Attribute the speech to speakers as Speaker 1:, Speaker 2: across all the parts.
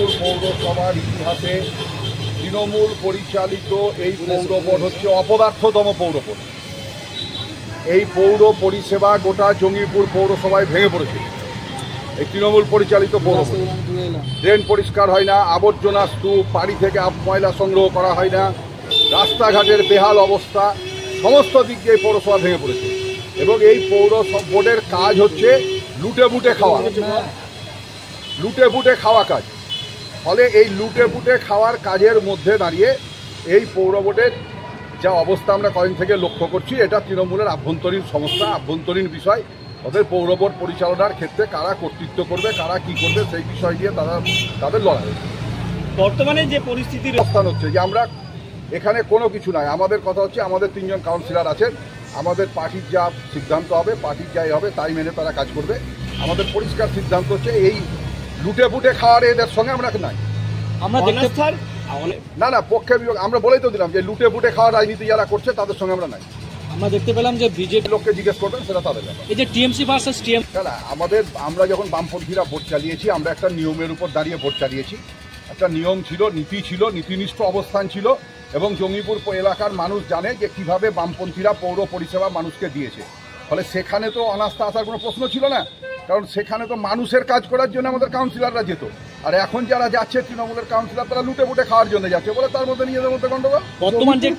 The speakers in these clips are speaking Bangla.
Speaker 1: জঙ্গিপুর পৌরসভার ইতিহাসে তৃণমূল পরিচালিত এই পৌরবোর্ড হচ্ছে অপদার্থতম পৌরবোর্ড। এই পৌর পরিষেবা গোটা জঙ্গিপুর পৌরসভায় ভেঙে পড়েছে। এই তৃণমূল পরিচালিত পৌরবোর্ড, ড্রেন পরিষ্কার হয় না, আবর্জনা স্তূপ, বাড়ি থেকে ময়লা সংগ্রহ করা হয় না, রাস্তাঘাটের বেহাল অবস্থা, সমস্ত দিক দিয়ে পৌরসভা ভেঙে পড়েছে। এবং এই পৌর বোর্ডের কাজ হচ্ছে লুটে বুটে খাওয়া কাজ। ফলে এই লুটে বুটে খাওয়ার কাজের মধ্যে দাঁড়িয়ে এই পৌর বোর্ডের যা অবস্থা আমরা কয়েকদিন থেকে লক্ষ্য করছি, এটা তৃণমূলের আভ্যন্তরীণ সমস্যা, আভ্যন্তরীণ বিষয়। ওদের পৌর বোর্ড পরিচালনার ক্ষেত্রে কারা কর্তৃত্ব করবে, কারা কি করবে, সেই বিষয় নিয়ে তাদের লড়াই।
Speaker 2: বর্তমানে যে পরিস্থিতির
Speaker 1: অবস্থান হচ্ছে যে আমরা এখানে কোনো কিছু নাই, আমাদের কথা হচ্ছে আমাদের 3 জন কাউন্সিলর আছেন, আমাদের পার্টির যা সিদ্ধান্ত হবে, পার্টির যাই হবে তাই মেনে তারা কাজ করবে। আমাদের পরিষ্কার সিদ্ধান্ত হচ্ছে এই লুটে পুটে খাওয়ার এদের সঙ্গে আমরা নাই।
Speaker 2: আমরা
Speaker 1: না পক্ষে বিভাগ আমরা বলেই তো দিলাম যে লুটে পুটে খাওয়ার রাজনীতি যারা করছে তাদের সঙ্গে আমরা নাই।
Speaker 2: আমরা দেখতে পেলাম যে বিজেপি
Speaker 1: লোককে জিজ্ঞেস করবেন, সেটা তাদের ব্যাপার।
Speaker 2: এই যে টিএমসি ভার্সেস টিএম,
Speaker 1: আমরা যখন বামপন্থীরা ভোট চালিয়েছি, আমরা একটা নিয়মের উপর দাঁড়িয়ে ভোট চালিয়েছি। একটা নিয়ম ছিল, নীতি ছিল, নীতিনিষ্ঠ অবস্থান ছিল। এবং জঙ্গিপুর এলাকার মানুষ জানে যে কিভাবে বামপন্থীরা পৌর পরিষেবা মানুষকে দিয়েছে। ফলে সেখানে তো অনাস্থা আসার কোনো প্রশ্ন ছিল না, কারণ সেখানে তো মানুষের কাজ করার জন্য আমাদের কাউন্সিলররা যেত। আর এখন যারা যাচ্ছে তৃণমূলের কাউন্সিলর, তারা লুটে বুটে খাওয়ার জন্য যাচ্ছে বলে তার মধ্যে নিজেদের মধ্যে গন্ডগোল।
Speaker 2: বর্তমান যে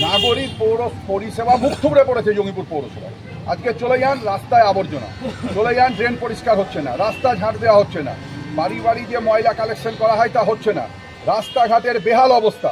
Speaker 1: নাগরিক পৌর পরিষেবা মুখ থুবড়ে পড়েছে জঙ্গিপুর পৌরসভায়। আজকে চলে যান রাস্তায় আবর্জনা, চলে যান ড্রেন পরিষ্কার হচ্ছে না, রাস্তা ঝাঁট দেওয়া হচ্ছে না, বাড়ি বাড়ি যে ময়লা কালেকশন করা হয় তা হচ্ছে না, রাস্তাঘাটের বেহাল অবস্থা।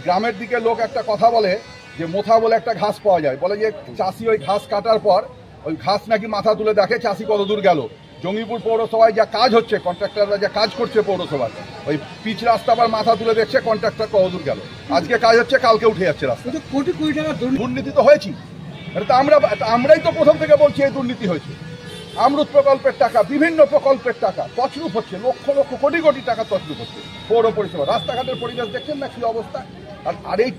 Speaker 1: গ্রামের দিকে লোক একটা কথা বলে যে মোথা বলে একটা ঘাস পাওয়া যায়, বলে যে চাষি ওই ঘাস কাটার পর ওই ঘাস নাকি মাথা তুলে দেখে চাষি কত দূর গেল। জঙ্গিপুর পৌরসভায় যা কাজ হচ্ছে, কন্ট্রাক্টররা যা কাজ করছে পৌরসভার, ওই পিচ রাস্তা আবার মাথা তুলে দেখছে কন্ট্রাক্টর কত দূর গেল। আজকে কাজ হচ্ছে, কালকে উঠে যাচ্ছে রাস্তা।
Speaker 2: কোটি কোটি টাকা
Speaker 1: দুর্নীতি তো হয়েছি, আমরাই তো প্রথম থেকে বলছি এই দুর্নীতি হয়েছে। আমরুত প্রকল্পের টাকা, বিভিন্ন প্রকল্পের টাকা তছরূপ হচ্ছে, লক্ষ লক্ষ কোটি কোটি টাকা তছরূপ হচ্ছে পৌর পরিষেবা। রাস্তাঘাটের পরিবেশ দেখছেন না কি অবস্থা। আর এই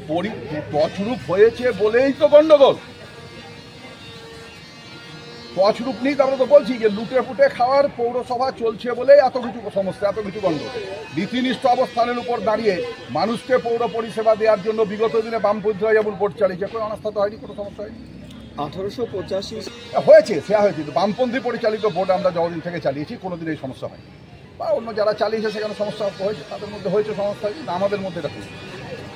Speaker 1: তছরূপ হয়েছে বলেই তো গন্ডগোল। তছরূপ নেই, আমরা তো বলছি যে লুটে ফুটে খাওয়ার পৌরসভা চলছে বলেই এত কিছু সমস্যা, এত কিছু গন্ডগোল। নীতিনিষ্ঠ অবস্থানের উপর দাঁড়িয়ে মানুষকে পৌর পরিষেবা দেওয়ার জন্য বিগত দিনে বামপন্থীরা যেমন ভোট চালিয়েছে, কোনো অনাস্থা তো হয়নি, কোনো সমস্যা হয়নি।
Speaker 2: 1885
Speaker 1: হয়েছে, সে হয়েছে, বামপন্থী পরিচালিত ভোট আমরা যতদিন থেকে চালিয়েছি কোনোদিন এই সমস্যা হয়নি। বা অন্য যারা চালিয়েছে সেখানে সমস্যা হয়েছে, তাদের মধ্যে হয়েছে সমস্যা, কিন্তু আমাদের মধ্যে এটা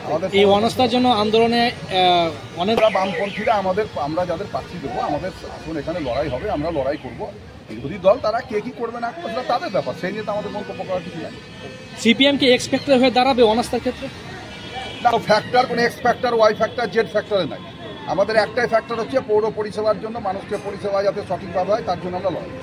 Speaker 1: আমাদের
Speaker 2: এই অনাস্থার জন্য আন্দোলনে অনেক
Speaker 1: বামপন্থীরা আমরা যাদের প্রার্থী দেবো, আমাদের এখন এখানে লড়াই হবে, আমরা লড়াই করবো। বিরোধী দল তারা কে কি করবে না করবে সেটা তাদের ব্যাপার, সেই নিয়ে তো আমাদের মন্তব্য করার কিছু নাই।
Speaker 2: সিপিএম কে এক্স ফ্যাক্টর হয়ে দাঁড়াবে অনাস্থার ক্ষেত্রে?
Speaker 1: না, ফ্যাক্টর কোনো x factor, y factor, z ফ্যাক্টরে নাই। আমাদের একটাই ফ্যাক্টর হচ্ছে পৌর পরিষেবার জন্য মানুষকে পরিষেবা যাতে সঠিকভাবে হয়, তার জন্য আমরা লড়াই।